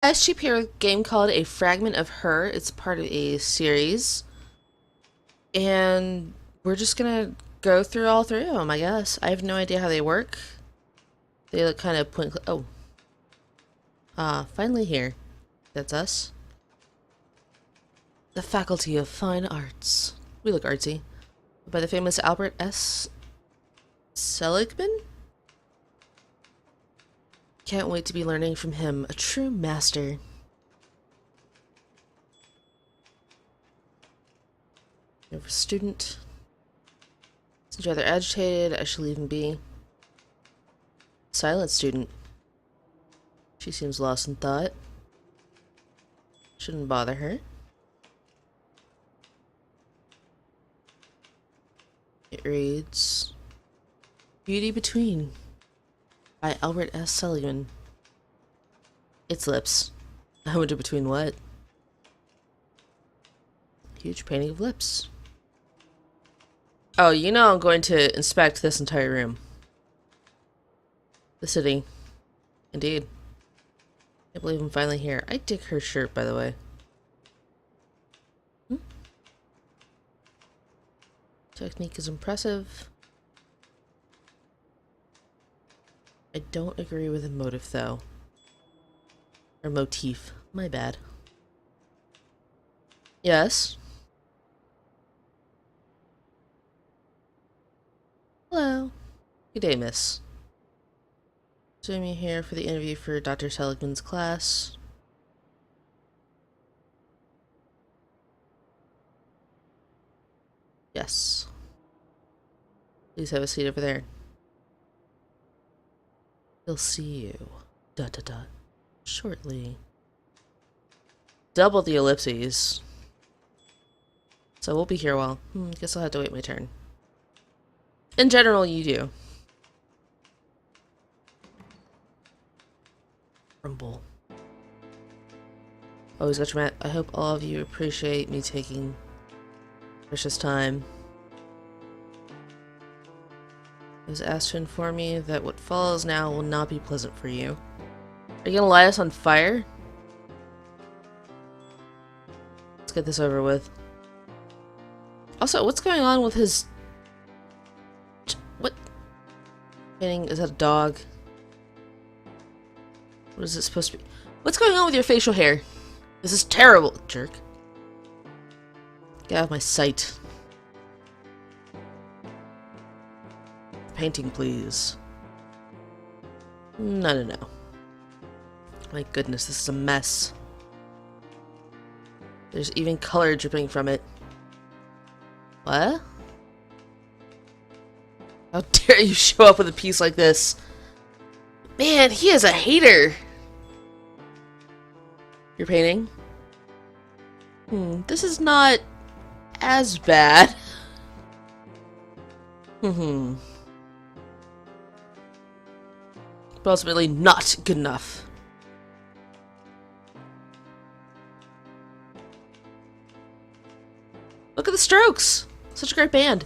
SGP here, a game called A Fragment of Her. It's part of a series. And we're just gonna go through all three of them, I guess. I have no idea how they work. They look kind of point. Oh. Finally here. That's us. The Faculty of Fine Arts. We look artsy. By the famous Albert S. Seligman? Can't wait to be learning from him, a true master. Nervous student. Seems rather agitated. I shall leave him be. Silent student. She seems lost in thought. Shouldn't bother her. It reads Beauty Between by Albert S. Seligman. Its lips. I wonder between what? Huge painting of lips. Oh, you know I'm going to inspect this entire room. The city. Indeed. Can't believe I'm finally here. I dig her shirt, by the way. Technique is impressive. I don't agree with the motive, though. Or motif. My bad. Yes? Hello. Good day, miss. So you're here for the interview for Dr. Seligman's class. Yes. Please have a seat over there. He'll see you. Dot dot dot. Shortly. Double the ellipses. So we'll be here a while. Guess I'll have to wait my turn. In general, you do. Rumble. Always got your mat. I hope all of you appreciate me taking precious time. I was asked to inform you that what follows now will not be pleasant for you. Are you gonna light us on fire? Let's get this over with. Also, what's going on with his... What? Is that a dog? What is it supposed to be? What's going on with your facial hair? This is terrible, jerk. Get out of my sight. Painting, please. No. My goodness, this is a mess. There's even color dripping from it. What? How dare you show up with a piece like this? Man, he is a hater! You're painting? This is not as bad. But ultimately not good enough. Look at the Strokes! Such a great band.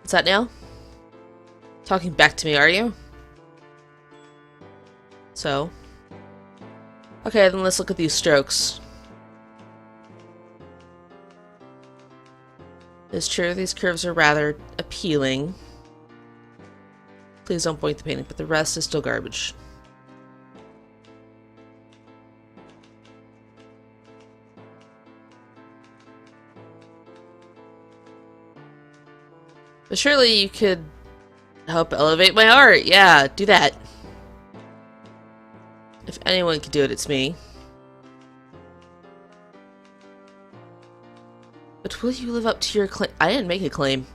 What's that now? Talking back to me, are you? So? Okay, then let's look at these Strokes. It's true, these curves are rather appealing. Please don't point the painting, but the rest is still garbage. But surely you could help elevate my art. Yeah, do that. If anyone could do it, it's me. But will you live up to your claim? I didn't make a claim.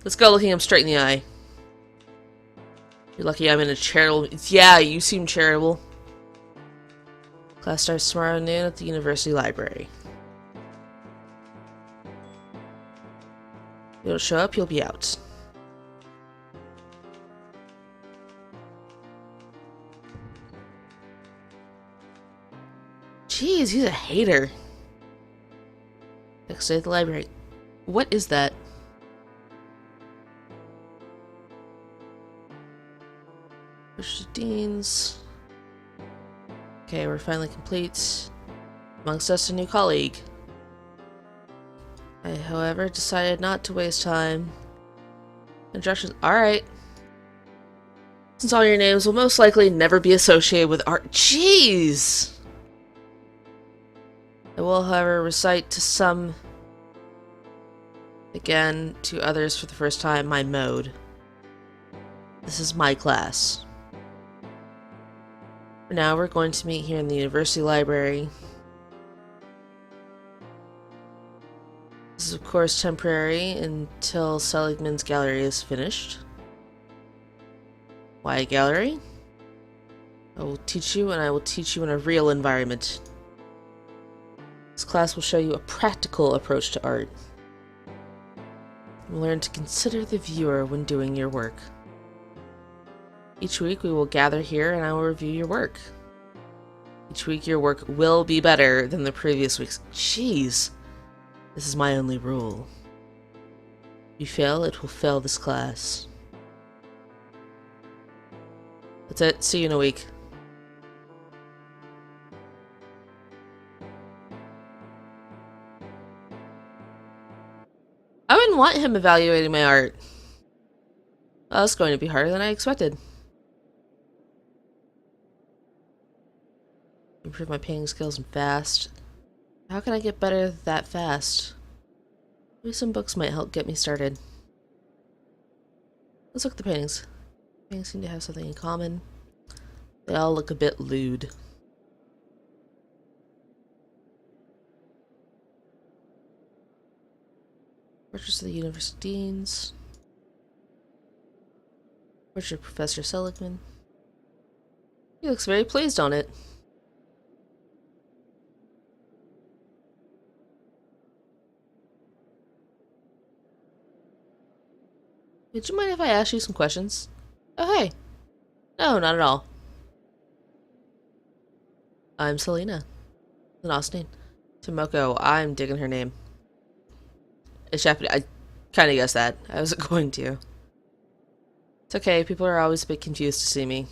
Let's go looking him straight in the eye. You're lucky I'm in a charitable... Yeah, you seem charitable. Class starts tomorrow noon at the university library. You don't show up, you'll be out. Jeez, he's a hater. Next day at the library. What is that? Deans. Okay, we're finally complete. Amongst us, a new colleague. I, however, decided not to waste time. Instructions. Alright. Since all your names will most likely never be associated with art. Jeez! I will, however, recite to some, again, to others for the first time, my mode. This is my class. For now, we're going to meet here in the university library. This is, of course, temporary until Seligman's gallery is finished. Why a gallery? I will teach you, and I will teach you in a real environment. This class will show you a practical approach to art. You will learn to consider the viewer when doing your work. Each week we will gather here and I will review your work. Each week your work will be better than the previous week's. Jeez! This is my only rule. If you fail, it will fail this class. That's it. See you in a week. I wouldn't want him evaluating my art. Well, that's going to be harder than I expected. Improve my painting skills and fast. How can I get better that fast? Maybe some books might help get me started. Let's look at the paintings. Paintings seem to have something in common. They all look a bit lewd. Portraits of the University Deans. Portrait of Professor Seligman. He looks very pleased on it. Would you mind if I ask you some questions? Oh, hey. No, not at all. I'm Selena. An Austin. Tomoko, I'm digging her name. It's Japanese. I kind of guessed that. I wasn't going to. It's okay, people are always a bit confused to see me.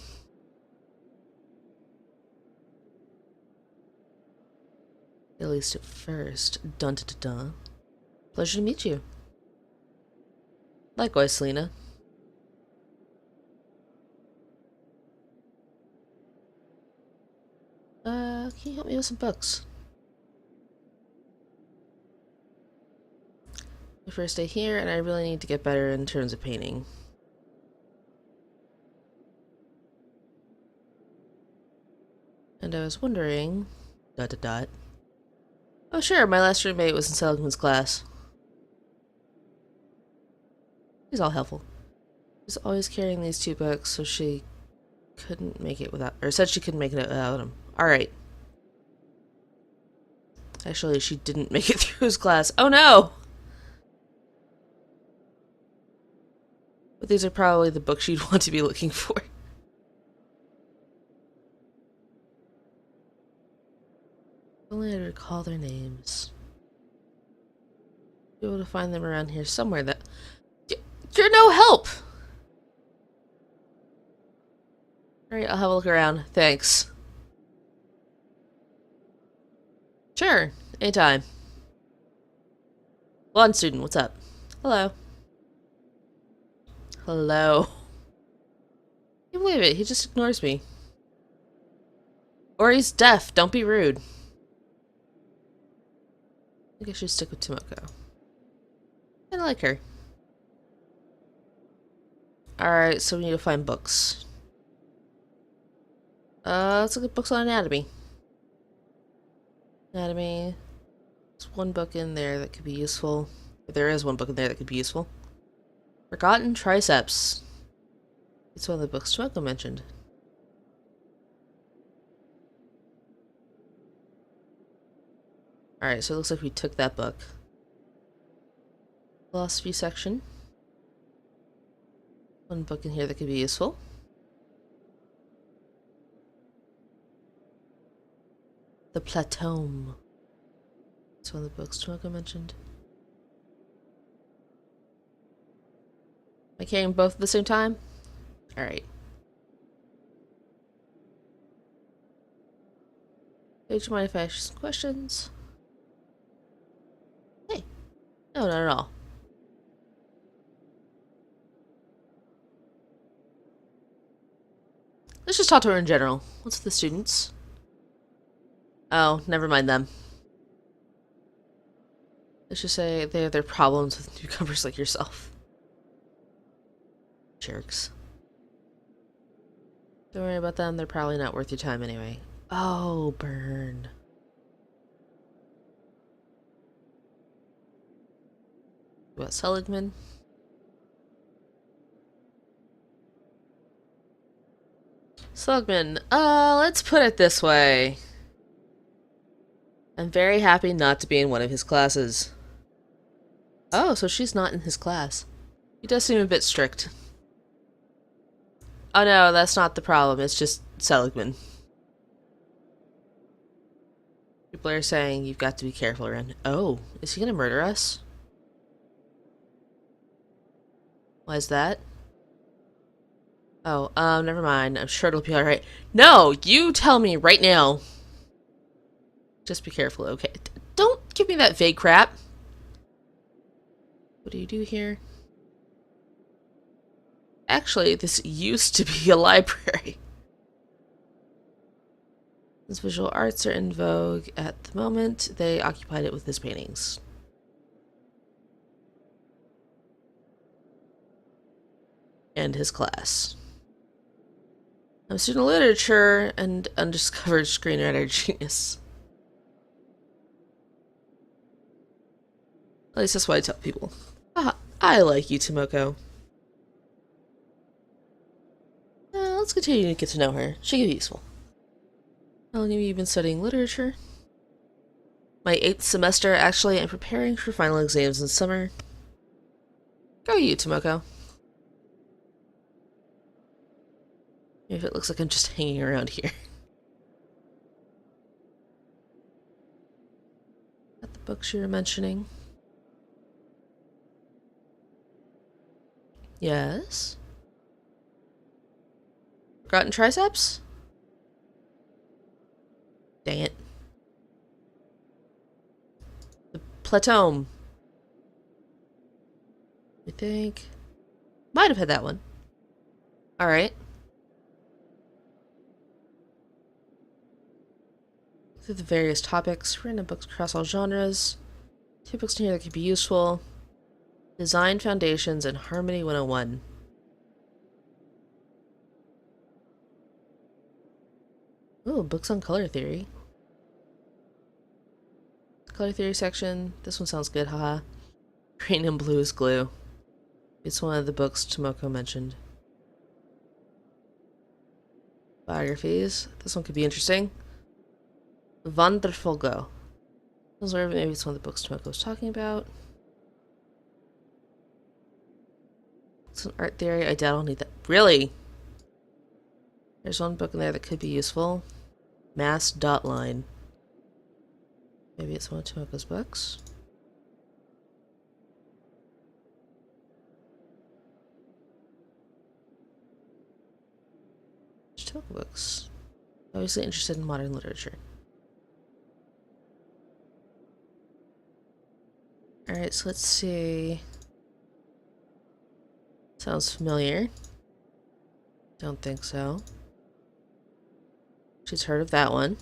At least at first. Dun dun dun dun. Pleasure to meet you. Likewise, Selena. Can you help me with some books? My first day here, and I really need to get better in terms of painting. And I was wondering... ... Oh sure, my last roommate was in Seligman's class. He's all helpful. She's always carrying these two books, so she couldn't make it without... or said she couldn't make it without him. Alright. Actually, she didn't make it through his class. Oh no! But these are probably the books you'd want to be looking for. If only I'd recall their names. Be able to find them around here somewhere that... You're no help! Alright, I'll have a look around. Thanks. Sure, anytime. Blonde student, what's up? Hello. Hello. I can't believe it, he just ignores me. Or he's deaf, don't be rude. I think I should stick with Tomoko. I like her. Alright, so we need to find books. Let's look at books on anatomy. Anatomy. There's one book in there that could be useful. There is one book in there that could be useful. Forgotten Triceps. It's one of the books Tomoko mentioned. Alright, so it looks like we took that book. Philosophy section. One book in here that could be useful. The Platome. It's one of the books Tomoko mentioned. Am I carrying both at the same time? Alright. Hey, do you mind if I ask you some questions? Hey. No, not at all. Let's just talk to her in general. What's with the students? Oh, never mind them. Let's just say they have their problems with newcomers like yourself. Jerks. Don't worry about them, they're probably not worth your time anyway. Oh, burn. What, Seligman? Seligman, let's put it this way. I'm very happy not to be in one of his classes. Oh, so she's not in his class. He does seem a bit strict. Oh no, that's not the problem, it's just Seligman. People are saying you've got to be careful around. Oh, is he gonna murder us? Why is that? Oh, never mind. I'm sure it'll be alright. No, you tell me right now. Just be careful, okay? Don't give me that vague crap. What do you do here? Actually, this used to be a library. Since visual arts are in vogue at the moment, they occupied it with his paintings. And his class. I'm a student of literature and undiscovered screenwriter genius. At least that's what I tell people. Ah, I like you, Tomoko. Let's continue to get to know her. She can be useful. How long have you been studying literature? My 8th semester, actually. I'm preparing for final exams in summer. Go you, Tomoko. If it looks like I'm just hanging around here. Got the books you were mentioning. Yes? Forgotten triceps? Dang it. The Platome. I think. Might have had that one. Alright. Through the various topics, random books across all genres. 2 books in here that could be useful. Design Foundations and Harmony 101. Ooh, books on color theory. Color theory section. This one sounds good, haha. Green and blue is glue. It's one of the books Tomoko mentioned. Biographies. This one could be interesting. Wonderful Go. Maybe it's one of the books Tomoko was talking about. It's an art theory. I doubt I'll need that. Really? There's one book in there that could be useful. Mass dot line. Maybe it's one of Tomoko's books. Tomoko books. Obviously interested in modern literature. Alright, so let's see. Sounds familiar. Don't think so. She's heard of that one.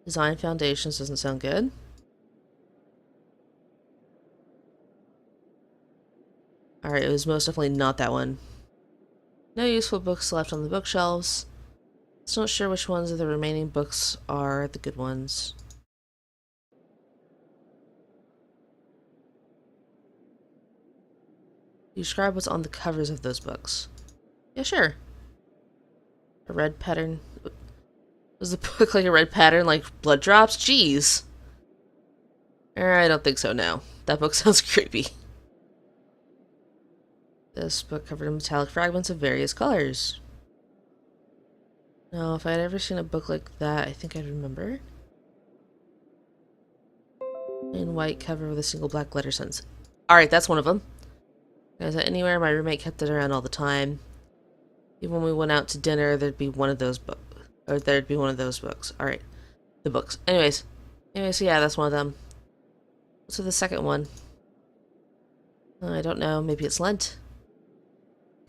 Design Foundations doesn't sound good. Alright, it was most definitely not that one. No useful books left on the bookshelves. Still not sure which ones of the remaining books are the good ones. Describe what's on the covers of those books. Yeah, sure. A red pattern. Was the book like a red pattern, like blood drops? Jeez. I don't think so, no. That book sounds creepy. This book covered in metallic fragments of various colors. No, if I'd ever seen a book like that, I think I'd remember. In white cover with a single black letter sentence. Alright, that's one of them. Is that anywhere? My roommate kept it around all the time. Even when we went out to dinner, there'd be one of those books. Or there'd be one of those books. Alright. The books. Anyways, yeah, that's one of them. What's with the second one? I don't know. Maybe it's Lent?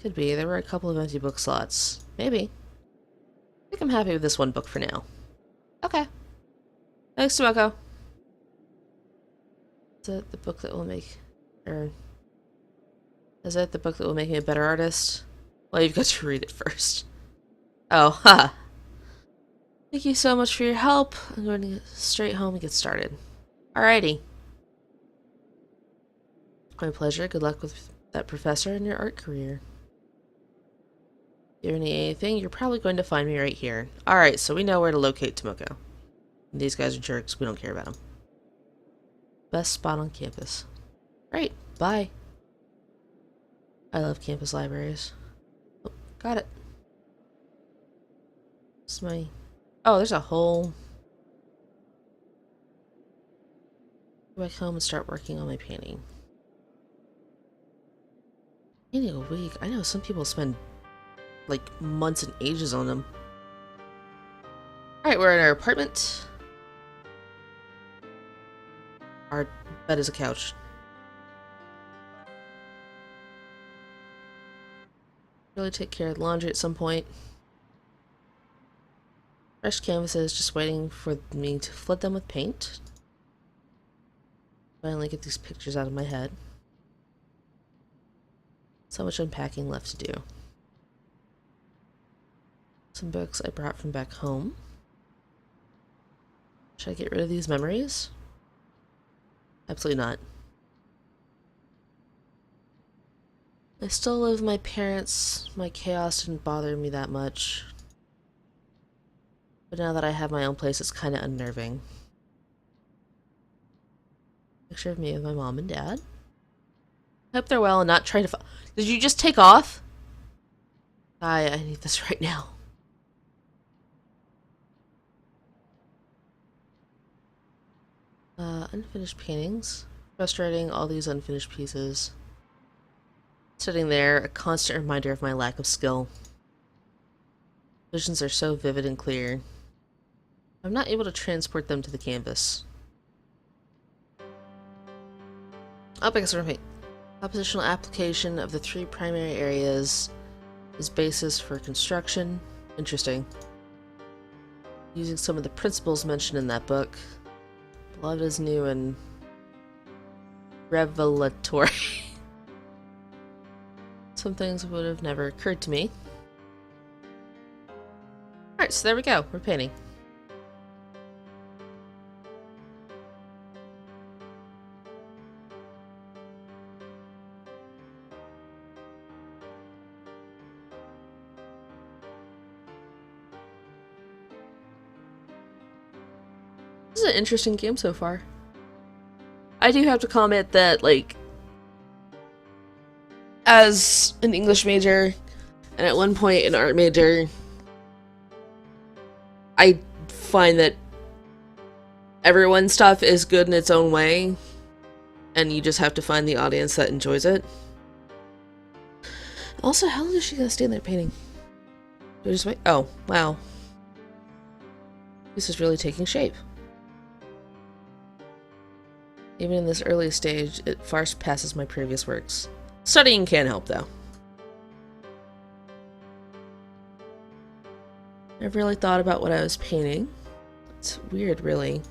Could be. There were a couple of empty book slots. Maybe. I think I'm happy with this one book for now. Okay. Thanks, Tomoko. Is it the book that will make... Or... Is it the book that will make me a better artist? Well, you've got to read it first. Oh, ha! Thank you so much for your help. I'm going to get straight home and get started. Alrighty. My pleasure. Good luck with that professor and your art career. If you need anything, you're probably going to find me right here. Alright, so we know where to locate Tomoko. These guys are jerks. We don't care about them. Best spot on campus. Great. Bye. I love campus libraries. Oh, got it. This is my... Oh, there's a whole... Go back home and start working on my painting. Painting a week? I know some people spend like months and ages on them. Alright, we're in our apartment. Our bed is a couch. Really take care of the laundry at some point. Fresh canvases, just waiting for me to flood them with paint. Finally get these pictures out of my head. So much unpacking left to do. Some books I brought from back home. Should I get rid of these memories? Absolutely not. I still live with my parents. My chaos didn't bother me that much. But now that I have my own place, it's kind of unnerving. Picture of me with my mom and dad. I hope they're well and not trying to... Did you just take off? I need this right now. Unfinished paintings. Frustrating, all these unfinished pieces. Sitting there, a constant reminder of my lack of skill. Visions are so vivid and clear. I'm not able to transport them to the canvas. Oh, I guess we're right. Oppositional application of the 3 primary areas is basis for construction. Interesting. Using some of the principles mentioned in that book. A lot is new and revelatory. Some things would have never occurred to me. Alright, so there we go. We're painting. This is an interesting game so far. I do have to comment that, like, as an English major, and at one point an art major, I find that everyone's stuff is good in its own way, and you just have to find the audience that enjoys it. Also, how long is she gonna stand there painting? Do I just wait? Oh, wow. This is really taking shape. Even in this early stage, it far surpasses my previous works. Studying can help, though. I've really thought about what I was painting. It's weird, really.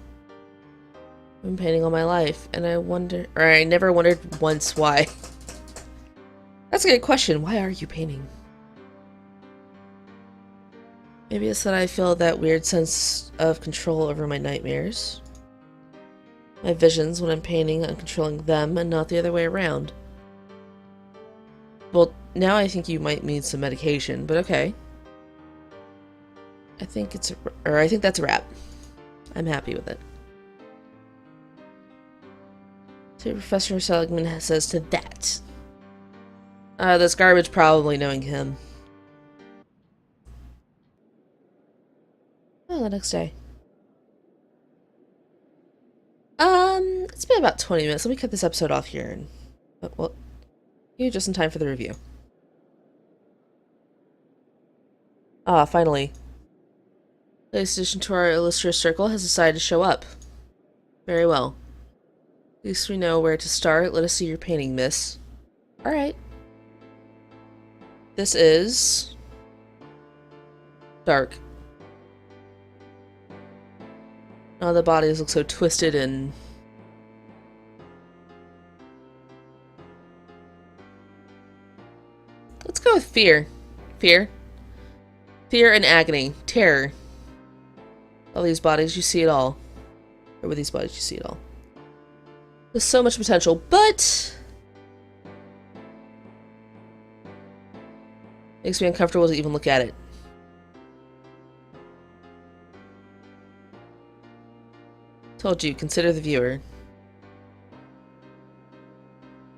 I've been painting all my life, and I never wondered once why. That's a good question. Why are you painting? Maybe it's that I feel that weird sense of control over my nightmares. My visions when I'm painting, I'm controlling them and not the other way around. Well, now I think you might need some medication, but okay. I think that's a wrap. I'm happy with it. So Professor Seligman says to that. This garbage probably knowing him. Oh, the next day. It's been about 20 minutes. Let me cut this episode off here and... Well, you're just in time for the review. Ah, finally. Latest addition to our illustrious circle has decided to show up. Very well. At least we know where to start. Let us see your painting, miss. Alright. This is... dark. All the bodies look so twisted and... let's go with fear. Fear. Fear and agony. Terror. All these bodies, you see it all. Or with these bodies, you see it all. There's so much potential, but... makes me uncomfortable to even look at it. Told you, consider the viewer.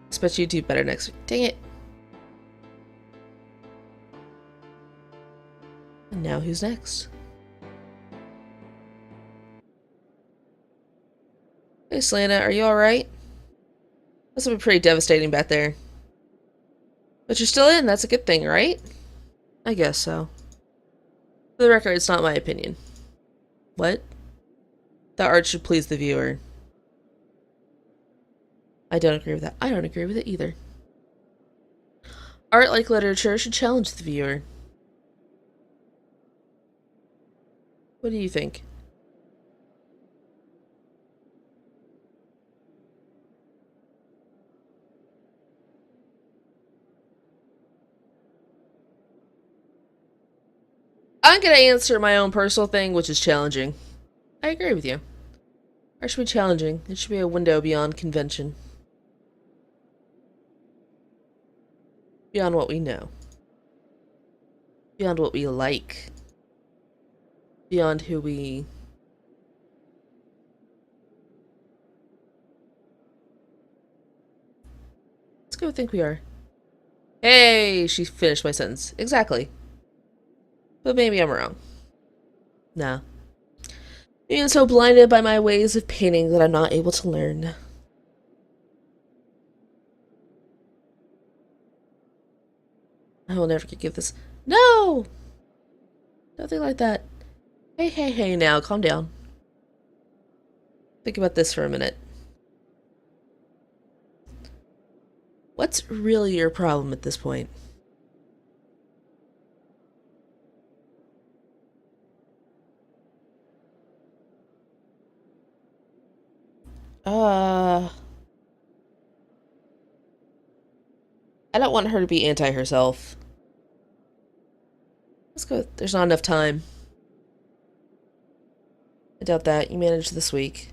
Expect you to do better next week. Dang it. And now who's next? Hey, Selena, are you alright? Must have been pretty devastating back there. But you're still in, that's a good thing, right? I guess so. For the record, it's not my opinion. What? The art should please the viewer. I don't agree with that. I don't agree with it either. Art, like literature, should challenge the viewer. What do you think? I'm gonna answer my own personal thing, which is challenging. I agree with you. Art should be challenging. It should be a window beyond convention. Beyond what we know. Beyond what we like. Beyond who we... let's go think we are. Hey, she finished my sentence. Exactly. But maybe I'm wrong. No. Maybe I'm so blinded by my ways of painting that I'm not able to learn. I will never forgive this. No! Nothing like that. Hey, hey, hey now, calm down. Think about this for a minute. What's really your problem at this point? I don't want her to be anti-herself. Let's go. There's not enough time. I doubt that. You managed this week.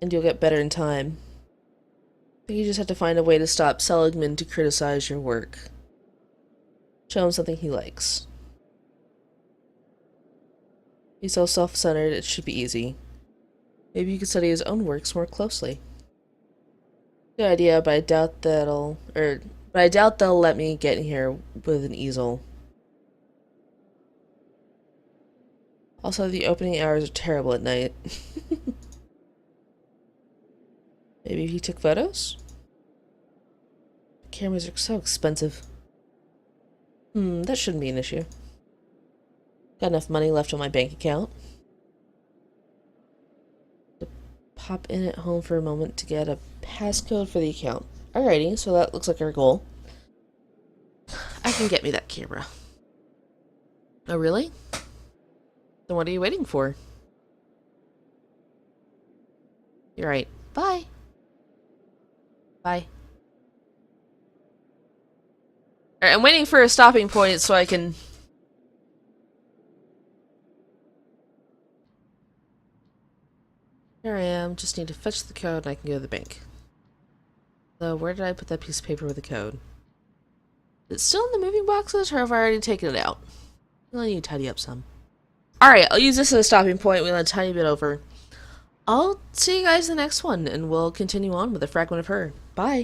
And you'll get better in time. I think you just have to find a way to stop Seligman to criticize your work. Show him something he likes. He's so self-centered, it should be easy. Maybe you could study his own works more closely. Good idea, but I doubt they'll let me get in here with an easel. Also, the opening hours are terrible at night. Maybe he took photos? Cameras are so expensive. That shouldn't be an issue. Got enough money left on my bank account. Pop in at home for a moment to get a passcode for the account. Alrighty, so that looks like our goal. I can get me that camera. Oh, really? Then what are you waiting for? You're right. Bye. Bye. Alright, I'm waiting for a stopping point so I can... Here I am. Just need to fetch the code and I can go to the bank. So, where did I put that piece of paper with the code? Is it still in the moving boxes or have I already taken it out? I need to tidy up some. Alright, I'll use this as a stopping point. We went a tiny bit over. I'll see you guys in the next one and we'll continue on with A Fragment of Her. Bye.